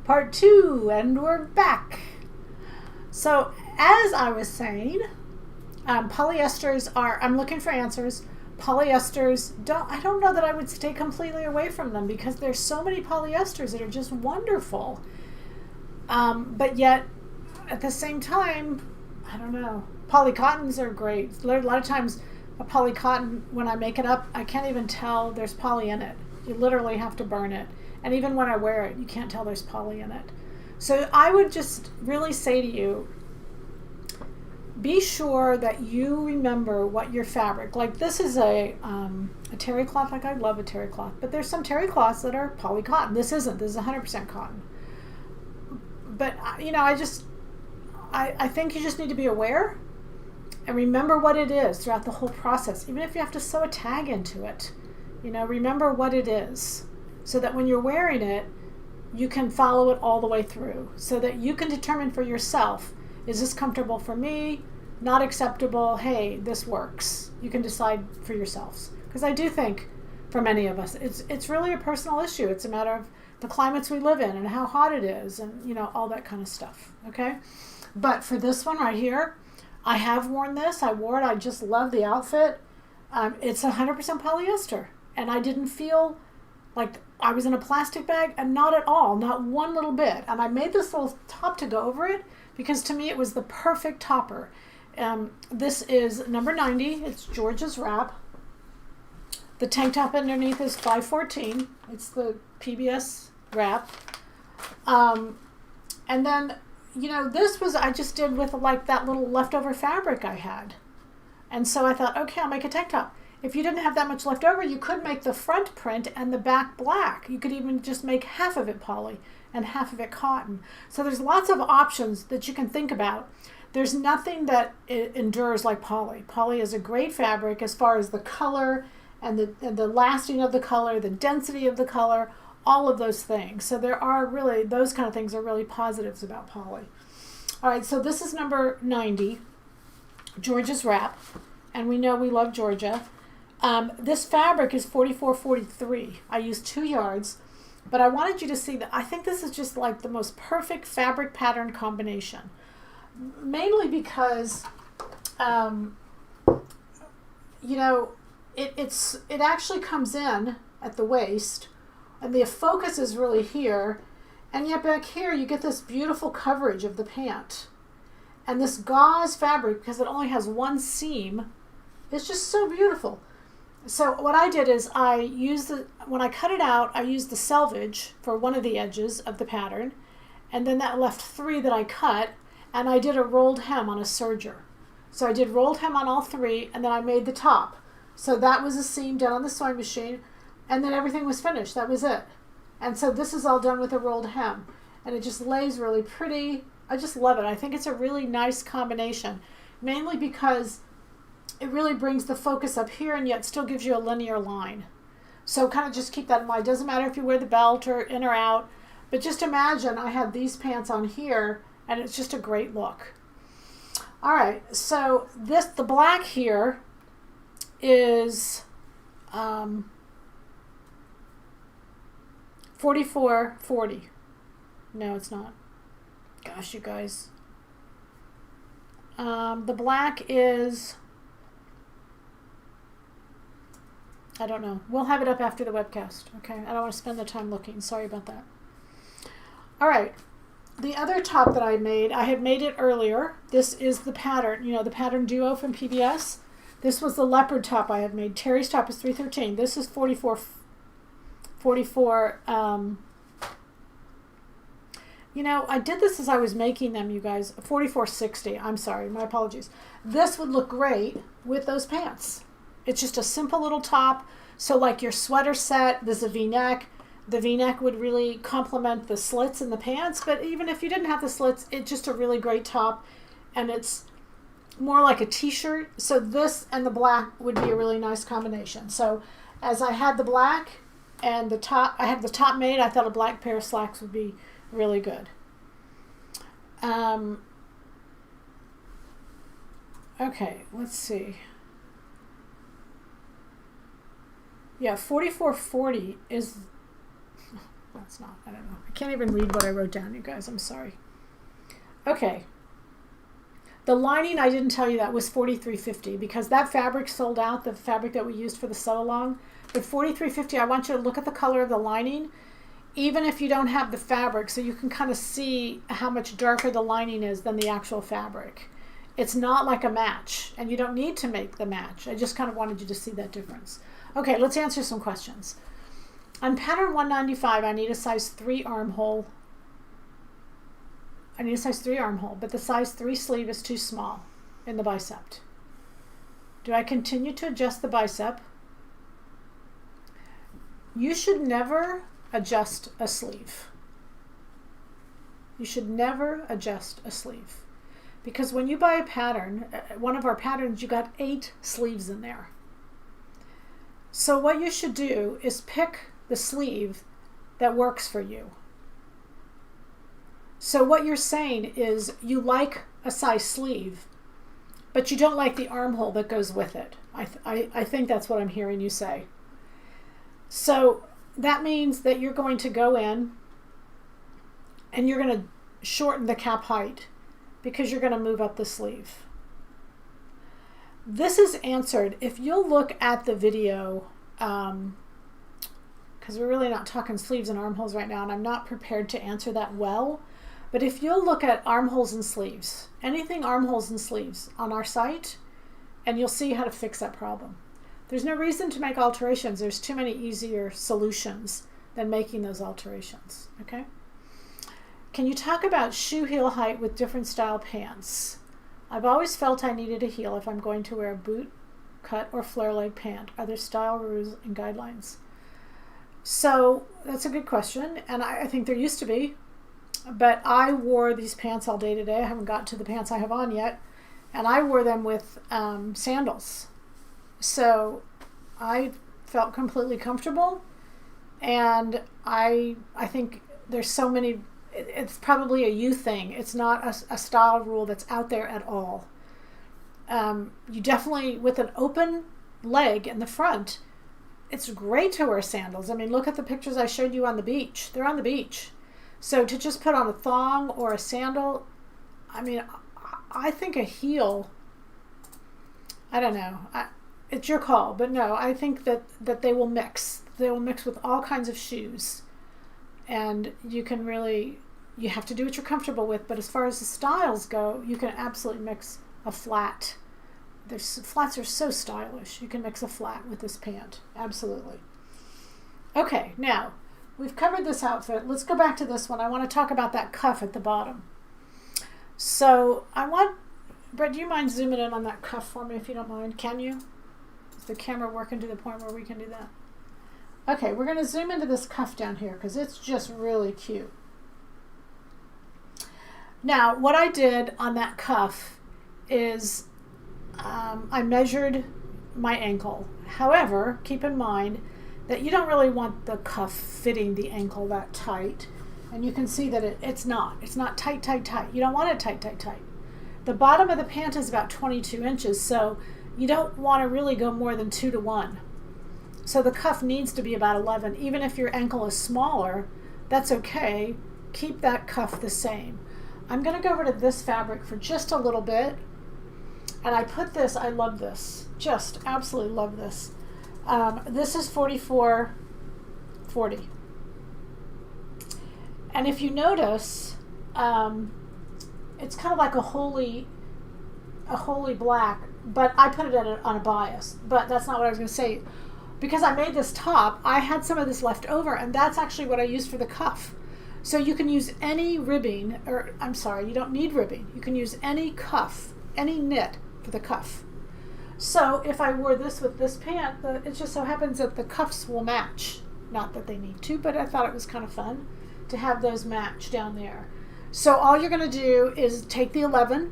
Part 2, and we're back. So, as I was saying, polyesters are, I'm looking for answers. Polyesters, I don't know that I would stay completely away from them because there's so many polyesters that are just wonderful. But yet, at the same time, I don't know. Polycottons are great. A lot of times, a polycotton, when I make it up, I can't even tell there's poly in it. You literally have to burn it. And even when I wear it, you can't tell there's poly in it. So I would just really say to you, be sure that you remember what your fabric, like this is a terry cloth, like I love a terry cloth, but there's some terry cloths that are poly cotton. This isn't, this is 100% cotton. But, you know, I think you just need to be aware and remember what it is throughout the whole process. Even if you have to sew a tag into it, you know, remember what it is so that when you're wearing it, you can follow it all the way through so that you can determine for yourself, is this comfortable for me? Not acceptable, hey, this works. You can decide for yourselves. Because I do think for many of us, it's really a personal issue. It's a matter of the climates we live in and how hot it is and, you know, all that kind of stuff, okay? But for this one right here, I have worn this. I wore it. I just love the outfit. It's 100% polyester. And I didn't feel like I was in a plastic bag, and not at all, not one little bit. And I made this little top to go over it because to me it was the perfect topper. This is number 90. It's George's wrap. The tank top underneath is 514. It's the PBS wrap. And then, you know, this was, I just did with like that little leftover fabric I had. And so I thought, okay, I'll make a tank top. If you didn't have that much left over, you could make the front print and the back black. You could even just make half of it poly and half of it cotton. So there's lots of options that you can think about. There's nothing that endures like poly. Poly is a great fabric as far as the color and the lasting of the color, the density of the color, all of those things. So there are really, those kind of things are really positives about poly. All right, so this is number 90, George's wrap. And we know we love Georgia. This fabric is 44-43. I used 2 yards, but I wanted you to see that I think this is just like the most perfect fabric pattern combination. Mainly because, you know, it actually comes in at the waist, and the focus is really here, and yet back here you get this beautiful coverage of the pant. And this gauze fabric, because it only has one seam, is just so beautiful. So what I did is when I cut it out, I used the selvage for one of the edges of the pattern, and then that left 3 that I cut, and I did a rolled hem on a serger. So I did rolled hem on all 3, and then I made the top. So that was a seam done on the sewing machine, and then everything was finished. That was it. And so this is all done with a rolled hem, and it just lays really pretty. I just love it. I think it's a really nice combination, mainly because it really brings the focus up here and yet still gives you a linear line. So kind of just keep that in mind. Doesn't matter if you wear the belt or in or out, but just imagine I have these pants on here and it's just a great look. All right, so the black here is 44-40. No, it's not. Gosh, you guys. The black is, I don't know. We'll have it up after the webcast, okay? I don't want to spend the time looking. Sorry about that. All right. The other top that I had made it earlier. This is the pattern, you know, the pattern duo from PBS. This was the leopard top I had made. Terry's top is 313. This is 44. You know, I did this as I was making them, you guys. 4460. I'm sorry, my apologies. This would look great with those pants. It's just a simple little top. So like your sweater set, there's a V-neck. The V-neck would really complement the slits in the pants. But even if you didn't have the slits, it's just a really great top. And it's more like a t-shirt. So this and the black would be a really nice combination. So as I had the black and the top, I had the top made, I thought a black pair of slacks would be really good. Okay, let's see. Yeah, 4440 is That's not, I don't know. I can't even read what I wrote down, you guys. I'm sorry. Okay. The lining, I didn't tell you that, was $43.50 because that fabric sold out, the fabric that we used for the sew along. At $43.50, I want you to look at the color of the lining, even if you don't have the fabric, so you can kind of see how much darker the lining is than the actual fabric. It's not like a match, and you don't need to make the match. I just kind of wanted you to see that difference. Okay, let's answer some questions. On pattern 195, I need a size 3 armhole. I need a size 3 armhole, but the size 3 sleeve is too small in the bicep. Do I continue to adjust the bicep? You should never adjust a sleeve. You should never adjust a sleeve. Because when you buy a pattern, one of our patterns, you got 8 sleeves in there. So what you should do is pick the sleeve that works for you. So what you're saying is you like a size sleeve, but you don't like the armhole that goes with it. I think that's what I'm hearing you say. So that means that you're going to go in and you're going to shorten the cap height because you're going to move up the sleeve. This is answered if you'll look at the video, because we're really not talking sleeves and armholes right now, and I'm not prepared to answer that well. But if you'll look at armholes and sleeves, anything armholes and sleeves on our site, and you'll see how to fix that problem. There's no reason to make alterations. There's too many easier solutions than making those alterations, okay? Can you talk about shoe heel height with different style pants? I've always felt I needed a heel if I'm going to wear a boot, cut, or flare leg pant. Are there style rules and guidelines? So that's a good question, and I think there used to be. But I wore these pants all day today. I haven't got to the pants I have on yet. And I wore them with sandals. So I felt completely comfortable. And I think there's so many, it's probably a you thing. It's not a style rule that's out there at all. You definitely, with an open leg in the front, it's great to wear sandals. I mean, look at the pictures I showed you on the beach. They're on the beach. So to just put on a thong or a sandal, I mean, I think a heel, I don't know. It's your call, but no, I think that they will mix. They will mix with all kinds of shoes. And you can really, you have to do what you're comfortable with, but as far as the styles go, you can absolutely mix a flat. Flats are so stylish. You can mix a flat with this pant. Absolutely. Okay, now, we've covered this outfit. Let's go back to this one. I want to talk about that cuff at the bottom. So Brett, do you mind zooming in on that cuff for me if you don't mind? Can you? Is the camera working to the point where we can do that? Okay, we're going to zoom into this cuff down here because it's just really cute. Now, what I did on that cuff is I measured my ankle. However, keep in mind that you don't really want the cuff fitting the ankle that tight. And you can see that it's not. It's not tight, tight, tight. You don't want it tight, tight, tight. The bottom of the pant is about 22 inches, so you don't want to really go more than 2 to 1. So the cuff needs to be about 11. Even if your ankle is smaller, that's okay. Keep that cuff the same. I'm going to go over to this fabric for just a little bit. And I put this, I love this. Just absolutely love this. This is 44.40. And if you notice, it's kind of like a holy black, but I put it on a bias. But that's not what I was going to say. Because I made this top, I had some of this left over, and that's actually what I used for the cuff. So you can use any ribbing, or I'm sorry, you don't need ribbing. You can use any cuff, any knit for the cuff. So if I wore this with this pant, it just so happens that the cuffs will match. Not that they need to, but I thought it was kind of fun to have those match down there. So all you're going to do is take the 11,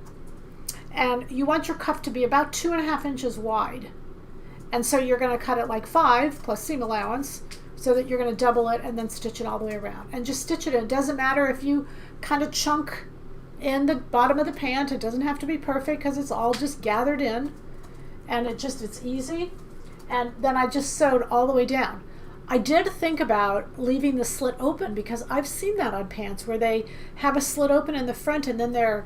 and you want your cuff to be about 2.5 inches wide. And so you're going to cut it like 5 plus seam allowance, so that you're going to double it and then stitch it all the way around. And just stitch it in. It doesn't matter if you kind of chunk in the bottom of the pant. It doesn't have to be perfect because it's all just gathered in. And it's easy. And then I just sewed all the way down. I did think about leaving the slit open because I've seen that on pants where they have a slit open in the front and then they're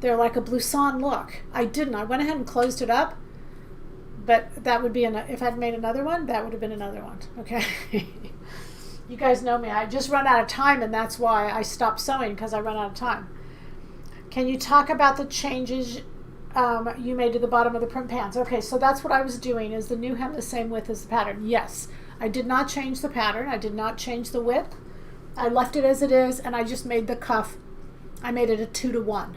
like a blouson look. I didn't. I went ahead and closed it up, but that would be if I'd made another one, that would have been another one. Okay. You guys know me. I just run out of time, and that's why I stopped sewing, because I run out of time. Can you talk about the changes you made to the bottom of the print pants? Okay, so that's what I was doing. Is the new hem the same width as the pattern? Yes. I did not change the pattern. I did not change the width. I left it as it is, and I just made the cuff. I made it a 2-to-1.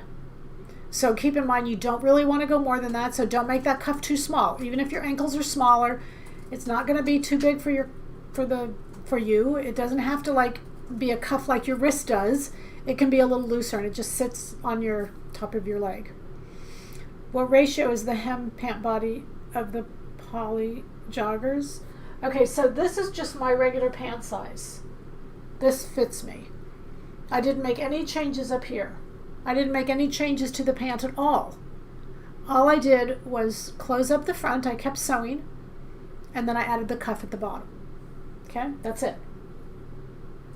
So keep in mind, you don't really want to go more than that, so don't make that cuff too small. Even if your ankles are smaller, it's not going to be too big for you. It doesn't have to like be a cuff like your wrist does. It can be a little looser, and it just sits on your top of your leg. What ratio is the hem pant body of the poly joggers? Okay, so this is just my regular pant size. This fits me. I didn't make any changes up here. I didn't make any changes to the pant at all. All I did was close up the front. I kept sewing, and then I added the cuff at the bottom. Okay, that's it.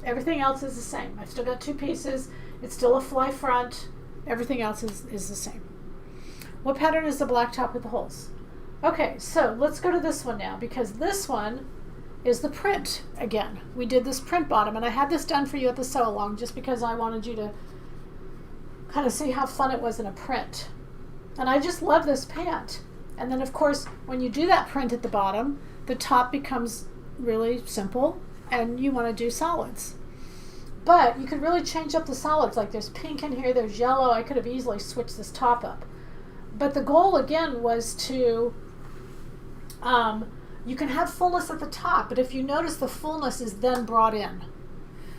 Everything else is the same. I've still got 2 pieces. It's still a fly front. Everything else is the same. What pattern is the black top with the holes? Okay, so let's go to this one now, because this one is the print again. We did this print bottom, and I had this done for you at the sew along just because I wanted you to kind of see how fun it was in a print. And I just love this pant. And then of course, when you do that print at the bottom, the top becomes really simple, and you want to do solids. But you could really change up the solids. Like there's pink in here, there's yellow. I could have easily switched this top up. But the goal again was to, you can have fullness at the top, but if you notice, the fullness is then brought in.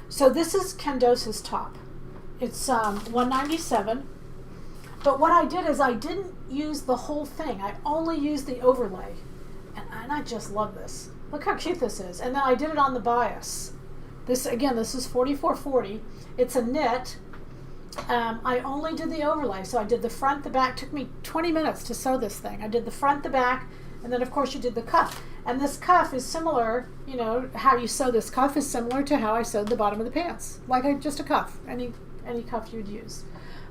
So this is Candosa's top. It's $197. But what I did is I didn't use the whole thing. I only used the overlay. And I just love this. Look how cute this is. And then I did it on the bias. This is $44.40. It's a knit. I only did the overlay. So I did the front, the back. It took me 20 minutes to sew this thing. I did the front, the back, and then of course you did the cuff. And this cuff is similar, you know, how you sew this cuff is similar to how I sewed the bottom of the pants. Like just a cuff, any cuff you'd use.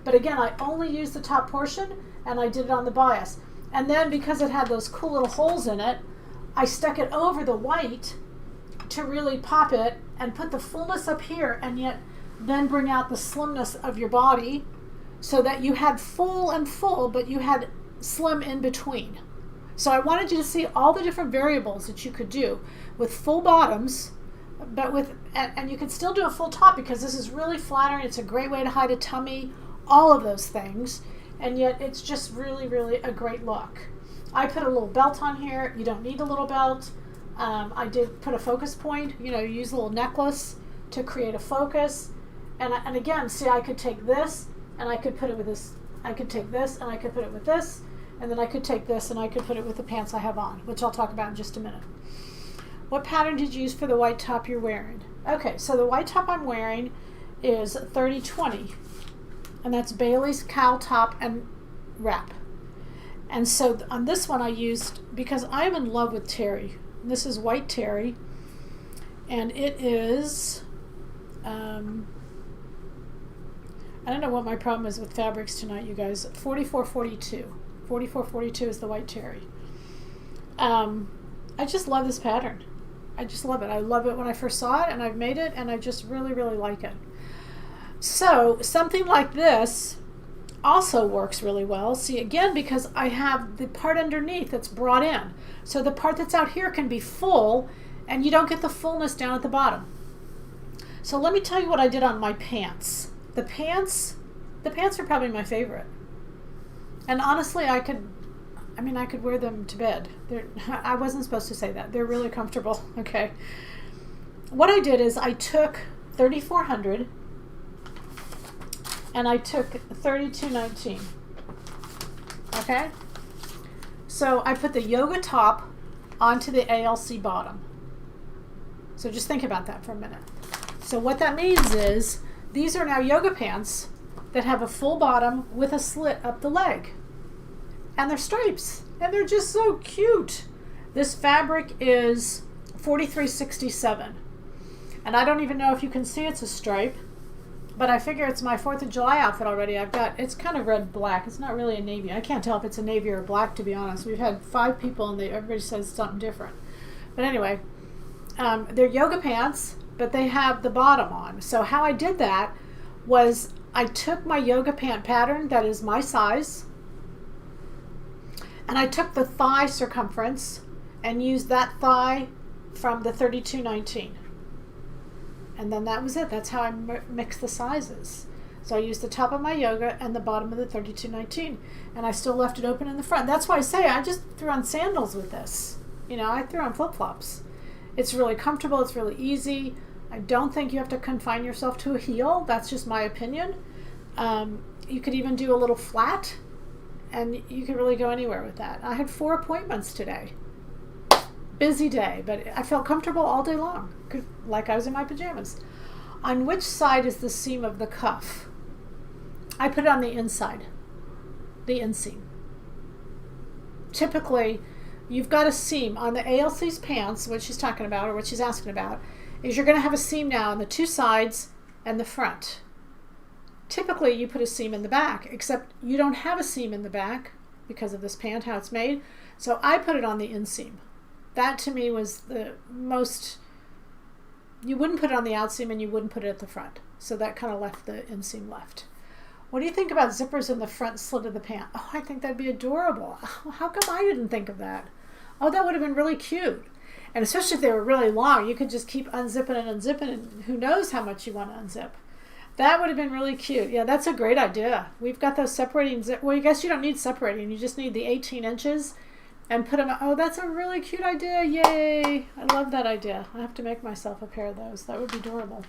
But again, I only used the top portion, and I did it on the bias. And then because it had those cool little holes in it, I stuck it over the white to really pop it and put the fullness up here, and yet then bring out the slimness of your body so that you had full and full, but you had slim in between. So I wanted you to see all the different variables that you could do with full bottoms, but and you can still do a full top, because this is really flattering. It's a great way to hide a tummy, all of those things, and yet it's just really, really a great look. I put a little belt on here. You don't need a little belt. I did put a focus point, you know, use a little necklace to create a focus. And again, see, I could take this and I could put it with this. I could take this and I could put it with this. And then I could take this and I could put it with the pants I have on, which I'll talk about in just a minute. What pattern did you use for the white top you're wearing? Okay, so the white top I'm wearing is 30-20. And that's Bailey's cowl top and wrap. And so on this one I used, because I'm in love with terry. This is white terry. And it is, I don't know what my problem is with fabrics tonight, you guys. 44.42. 44.42 is the white terry. I just love this pattern. I just love it. I love it when I first saw it, and I've made it, and I just really, really like it. So something like this also works really well. See, again, because I have the part underneath that's brought in. So the part that's out here can be full, and you don't get the fullness down at the bottom. So let me tell you what I did on my pants. The pants are probably my favorite. And honestly, I could wear them to bed. I wasn't supposed to say that. They're really comfortable, okay? What I did is I took 3,400 and I took 32.19, okay? So I put the yoga top onto the ALC bottom. So just think about that for a minute. So what that means is these are now yoga pants that have a full bottom with a slit up the leg. And they're stripes. And they're just so cute. This fabric is 43.67. And I don't even know if you can see it's a stripe, but I figure it's my 4th of July outfit already. it's kind of red black. It's not really a navy. I can't tell if it's a navy or black, to be honest. We've had 5 people and everybody says something different. But anyway, they're yoga pants, but they have the bottom on. So how I did that was I took my yoga pant pattern that is my size, and I took the thigh circumference and used that thigh from the 32.19. And then that was it. That's how I mixed the sizes. So I used the top of my yoga and the bottom of the 32.19, and I still left it open in the front. That's why I say I just threw on sandals with this. I threw on flip-flops. It's really comfortable. It's really easy. I don't think you have to confine yourself to a heel. That's just my opinion. You could even do a little flat, and you could really go anywhere with that. I had 4 appointments today. Busy day, but I felt comfortable all day long, like I was in my pajamas. On which side is the seam of the cuff? I put it on the inside, the inseam. Typically, you've got a seam on the ALC's pants. What she's talking about, or what she's asking about, is you're going to have a seam now on the 2 sides and the front. Typically, you put a seam in the back, except you don't have a seam in the back because of this pant, how it's made. So I put it on the inseam. That to me was the most, you wouldn't put it on the outseam and you wouldn't put it at the front. So that kind of left the inseam left. What do you think about zippers in the front slit of the pant? Oh, I think that'd be adorable. Oh, how come I didn't think of that? Oh, that would have been really cute. And especially if they were really long, you could just keep unzipping and unzipping, and who knows how much you want to unzip. That would have been really cute. Yeah, that's a great idea. We've got those separating well, I guess you don't need separating. You just need the 18 inches. And put them, oh, that's a really cute idea. Yay. I love that idea. I have to make myself a pair of those. That would be adorable.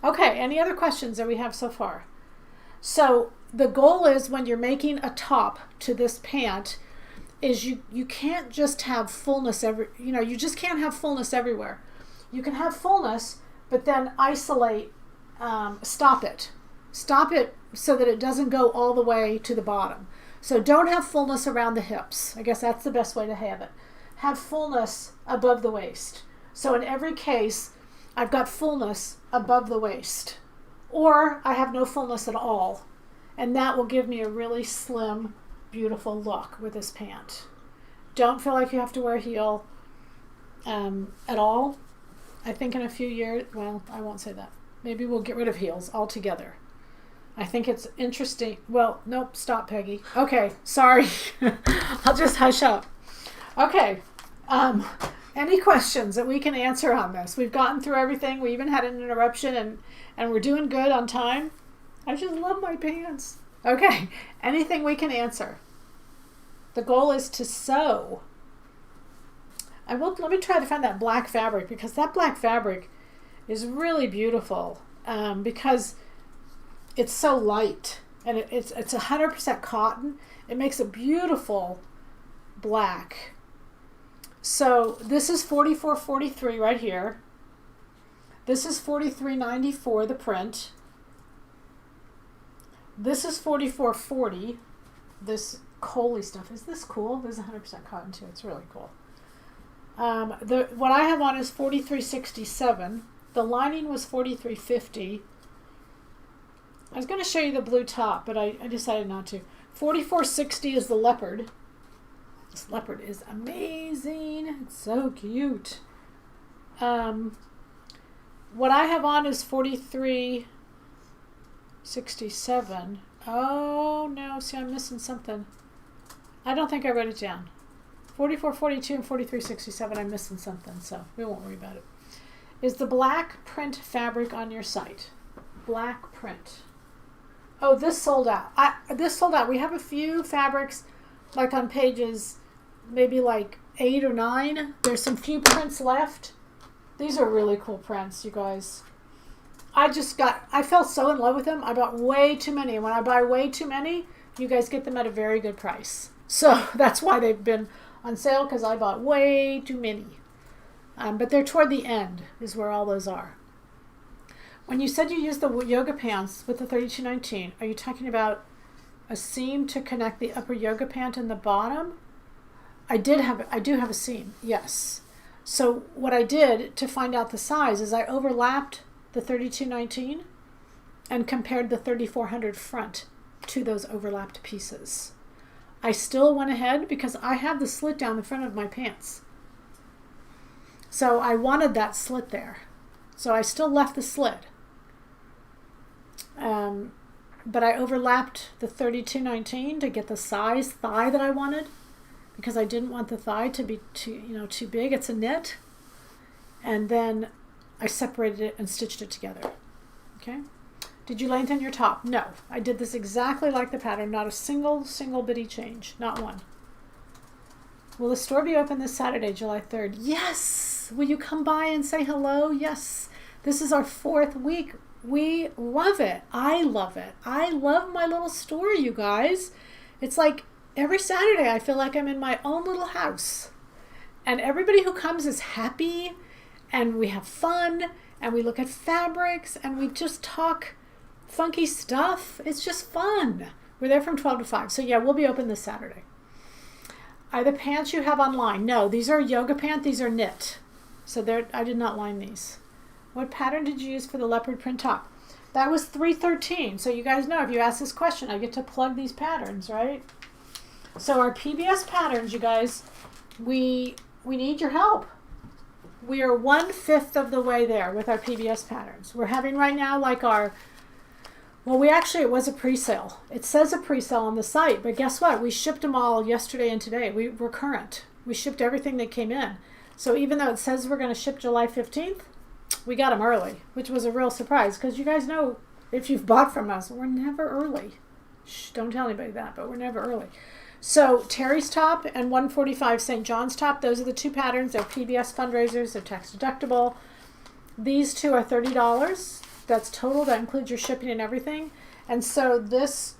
Okay, any other questions that we have so far? So the goal is, when you're making a top to this pant, is you can't just have fullness you just can't have fullness everywhere. You can have fullness, but then isolate, stop it. Stop it so that it doesn't go all the way to the bottom. So don't have fullness around the hips. I guess that's the best way to have it. Have fullness above the waist. So in every case, I've got fullness above the waist. Or I have no fullness at all. And that will give me a really slim, beautiful look with this pant. Don't feel like you have to wear a heel at all. I think in a few years, well, I won't say that. Maybe we'll get rid of heels altogether. I think it's interesting. Well, nope, stop, Peggy. Okay, sorry. I'll just hush up. Okay, any questions that we can answer on this? We've gotten through everything. We even had an interruption, and we're doing good on time. I just love my pants. Okay, anything we can answer. The goal is to sew. Let me try to find that black fabric, because that black fabric is really beautiful, because it's so light, and it's 100% cotton. It makes a beautiful black. So this is 44.43 right here. This is 43.94, the print. This is 44.40. This Coley stuff. Is this cool? This is 100% cotton too. It's really cool. What I have on is 43.67. The lining was 43.50. I was going to show you the blue top, but I decided not to. 44.60 is the leopard. This leopard is amazing. It's so cute. What I have on is 43.67. Oh, no. See, I'm missing something. I don't think I wrote it down. 44.42 and 43.67. I'm missing something, so we won't worry about it. Is the black print fabric on your site? Black print. Oh, this sold out. This sold out. We have a few fabrics, like on pages, maybe like 8 or 9. There's some few prints left. These are really cool prints, you guys. I fell so in love with them. I bought way too many. And when I buy way too many, you guys get them at a very good price. So that's why they've been on sale, because I bought way too many. But they're toward the end is where all those are. When you said you used the yoga pants with the 32.19, are you talking about a seam to connect the upper yoga pant and the bottom? I do have a seam, yes. So what I did to find out the size is I overlapped the 3219 and compared the 3400 front to those overlapped pieces. I still went ahead because I have the slit down the front of my pants. So I wanted that slit there. So I still left the slit. But I overlapped the 3219 to get the size thigh that I wanted, because I didn't want the thigh to be too big. It's a knit. And then I separated it and stitched it together. Okay? Did you lengthen your top? No. I did this exactly like the pattern. Not a single bitty change. Not one. Will the store be open this Saturday, July 3rd? Yes! Will you come by and say hello? Yes. This is our 4th week. We love it. I love it. I love my little store, you guys. It's like every Saturday I feel like I'm in my own little house. And everybody who comes is happy, and we have fun, and we look at fabrics, and we just talk funky stuff. It's just fun. We're there from 12 to 5. So yeah, we'll be open this Saturday. Are the pants you have online? No, these are yoga pants. These are knit. So I did not line these. What pattern did you use for the leopard print top? That was 313. So you guys know, if you ask this question, I get to plug these patterns, right? So our PBS patterns, you guys, we need your help. We are 1/5 of the way there with our PBS patterns. We're having right now like it was a pre-sale. It says a pre-sale on the site, but guess what? We shipped them all yesterday and today. We're current. We shipped everything that came in. So even though it says we're going to ship July 15th, we got them early, which was a real surprise, because you guys know, if you've bought from us, we're never early. Shh, don't tell anybody that, but we're never early. So Terry's top and 145 St. John's top, those are the two patterns. They're PBS fundraisers. They're tax deductible. These two are $30. That's total. That includes your shipping and everything. And so this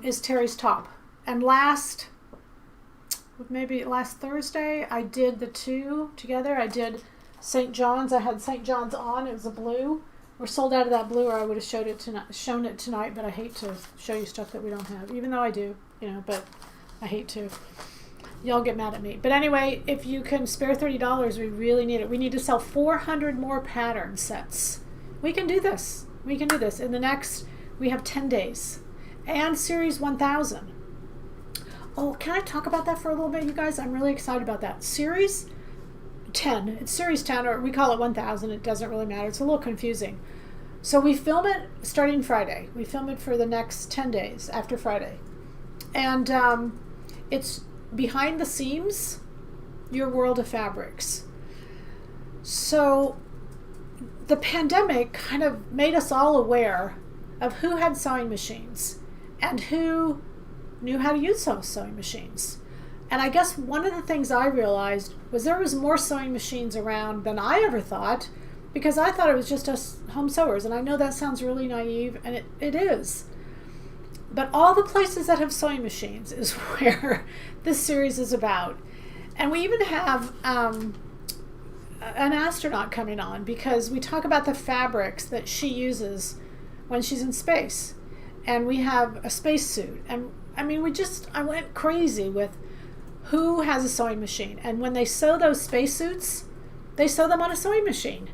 is Terry's top. And last Thursday, I did the two together. I did St. John's. I had St. John's on. It was a blue. We're sold out of that blue, or I would have shown it tonight, but I hate to show you stuff that we don't have, even though I do, but I hate to. Y'all get mad at me. But anyway, if you can spare $30, we really need it. We need to sell 400 more pattern sets. We can do this. We can do this. In the next, we have 10 days. And Series 1000. Oh, can I talk about that for a little bit, you guys? I'm really excited about that. Series 10. It's Series 10, or we call it 1000. It doesn't really matter. It's a little confusing. So we film it starting Friday. We film it for the next 10 days after Friday. And it's behind the seams, your world of fabrics. So the pandemic kind of made us all aware of who had sewing machines and who knew how to use those sewing machines. And I guess one of the things I realized was there was more sewing machines around than I ever thought, because I thought it was just us home sewers. And I know that sounds really naive, and it is. But all the places that have sewing machines is where this series is about. And we even have an astronaut coming on, because we talk about the fabrics that she uses when she's in space. And we have a spacesuit. And I mean, I went crazy with who has a sewing machine. And when they sew those spacesuits, they sew them on a sewing machine.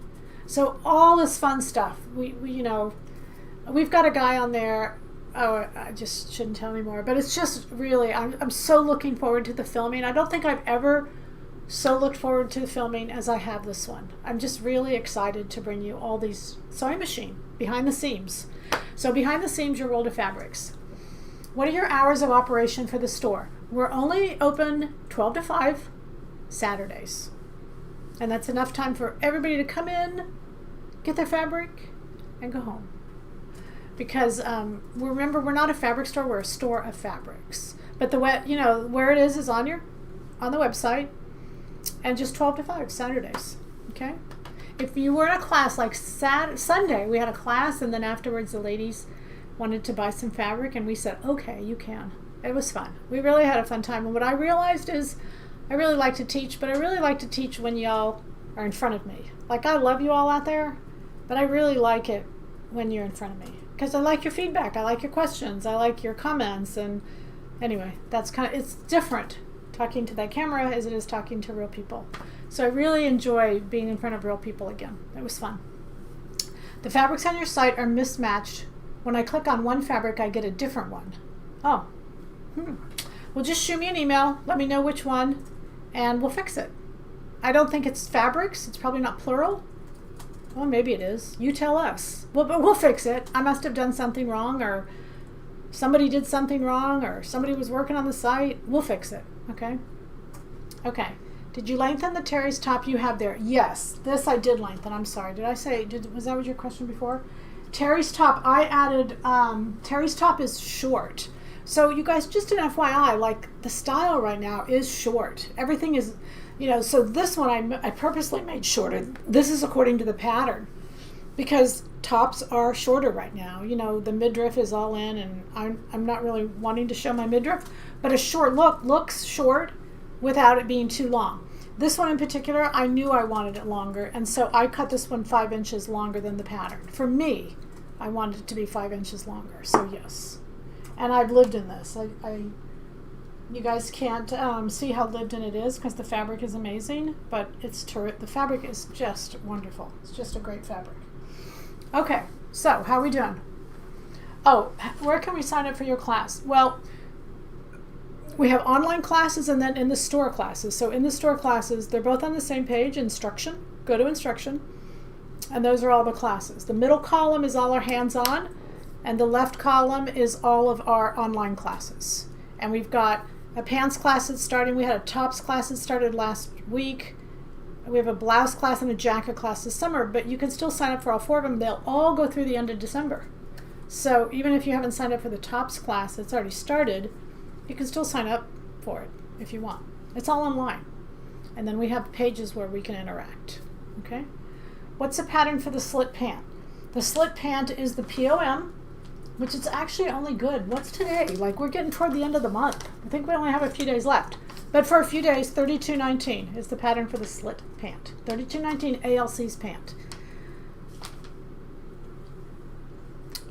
So all this fun stuff. We've got a guy on there. Oh, I just shouldn't tell anymore. But it's just really, I'm so looking forward to the filming. I don't think I've ever so looked forward to the filming as I have this one. I'm just really excited to bring you all these sewing machine behind the seams. So behind the seams, your world of fabrics. What are your hours of operation for the store? We're only open 12 to 5 Saturdays. And that's enough time for everybody to come in, get their fabric, and go home. Because remember, we're not a fabric store, we're a store of fabrics. But where it is on the website, and just 12 to 5 Saturdays. Okay? If you were in a class like Sunday, we had a class, and then afterwards the ladies wanted to buy some fabric, and we said, okay, you can. It was fun. We really had a fun time. And what I realized is I really like to teach, but I really like to teach when y'all are in front of me. Like, I love you all out there, but I really like it when you're in front of me, because I like your feedback. I like your questions. I like your comments. And anyway, it's different talking to that camera as it is talking to real people. So I really enjoy being in front of real people again. It was fun. The fabrics on your site are mismatched. When I click on one fabric, I get a different one. Oh. Well, just shoot me an email. Let me know which one, and we'll fix it. I don't think it's fabrics. It's probably not plural. Well, maybe it is. You tell us. Well, but we'll fix it. I must have done something wrong, or somebody did something wrong, or somebody was working on the site. We'll fix it. Okay? Okay. Did you lengthen the Terry's top you have there? Yes. This I did lengthen. I'm sorry. Did I say, was that what your question before? Terry's top, I added, Terry's top is short. So you guys, just an FYI, like the style right now is short. Everything is, so this one I purposely made shorter. This is according to the pattern because tops are shorter right now. The midriff is all in, and I'm not really wanting to show my midriff, but a short look looks short without it being too long. This one in particular, I knew I wanted it longer, and so I cut this one 5 inches longer than the pattern. For me, I wanted it to be 5 inches longer, so yes. And I've lived in this. You guys can't see how lived in it is because the fabric is amazing, but the fabric is just wonderful. It's just a great fabric. Okay, so how are we doing? Oh, where can we sign up for your class? Well, we have online classes and then in the store classes. So in the store classes, they're both on the same page, instruction. Go to instruction, and those are all the classes. The middle column is all our hands-on, and the left column is all of our online classes. And we've got a pants class that's starting. We had a tops class that started last week. We have a blouse class and a jacket class this summer, but you can still sign up for all 4 of them. They'll all go through the end of December. So even if you haven't signed up for the tops class that's already started, you can still sign up for it if you want. It's all online. And then we have pages where we can interact. Okay? What's the pattern for the slit pant? The slit pant is the PoM, which is actually only good. What's today? Like, we're getting toward the end of the month. I think we only have a few days left. But for a few days, $32.19 is the pattern for the slit pant. $32.19 ALC's pant.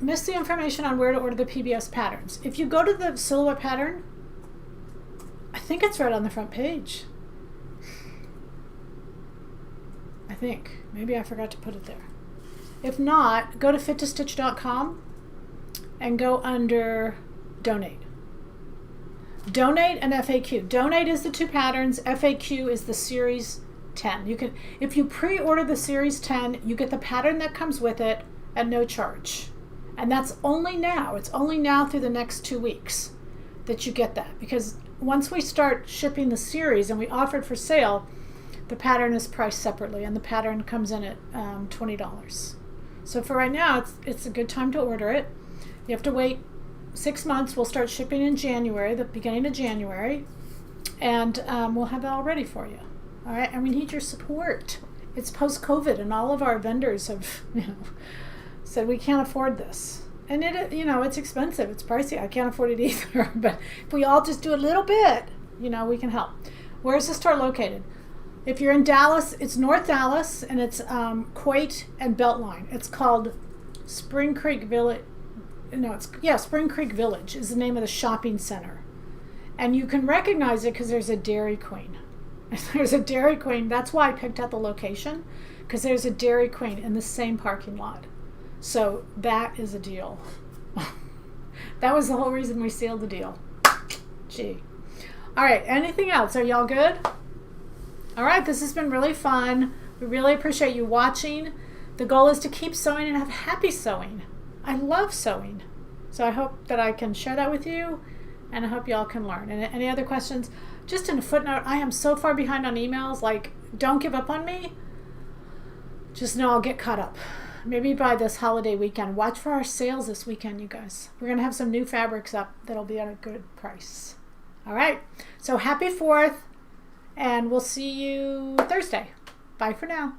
Missed the information on where to order the PBS patterns. If you go to the silhouette pattern, I think it's right on the front page. I think. Maybe I forgot to put it there. If not, go to fittostitch.com and go under Donate. Donate and FAQ. Donate is the 2 patterns. FAQ is the Series 10. If you pre-order the Series 10, you get the pattern that comes with it at no charge. And that's only now. It's only now through the next 2 weeks that you get that. Because once we start shipping the series and we offer it for sale, the pattern is priced separately, and the pattern comes in at $20. So for right now, it's a good time to order it. You have to wait 6 months. We'll start shipping in January, the beginning of January, and we'll have it all ready for you. All right, and we need your support. It's post-COVID, and all of our vendors have, said we can't afford this. And it's expensive. It's pricey. I can't afford it either. But if we all just do a little bit, we can help. Where's the store located? If you're in Dallas, it's North Dallas, and it's Coit and Beltline. It's called Spring Creek Village. Spring Creek Village is the name of the shopping center. And you can recognize it because there's a Dairy Queen. There's a Dairy Queen. That's why I picked out the location, because there's a Dairy Queen in the same parking lot. So that is a deal. That was the whole reason we sealed the deal. Gee. All right, anything else? Are y'all good? All right, this has been really fun. We really appreciate you watching. The goal is to keep sewing and have happy sewing. I love sewing. So I hope that I can share that with you, and I hope y'all can learn. And any other questions? Just in a footnote, I am so far behind on emails. Like, don't give up on me. Just know I'll get caught up. Maybe by this holiday weekend. Watch for our sales this weekend, you guys. We're going to have some new fabrics up that'll be at a good price. All right. So happy 4th, and we'll see you Thursday. Bye for now.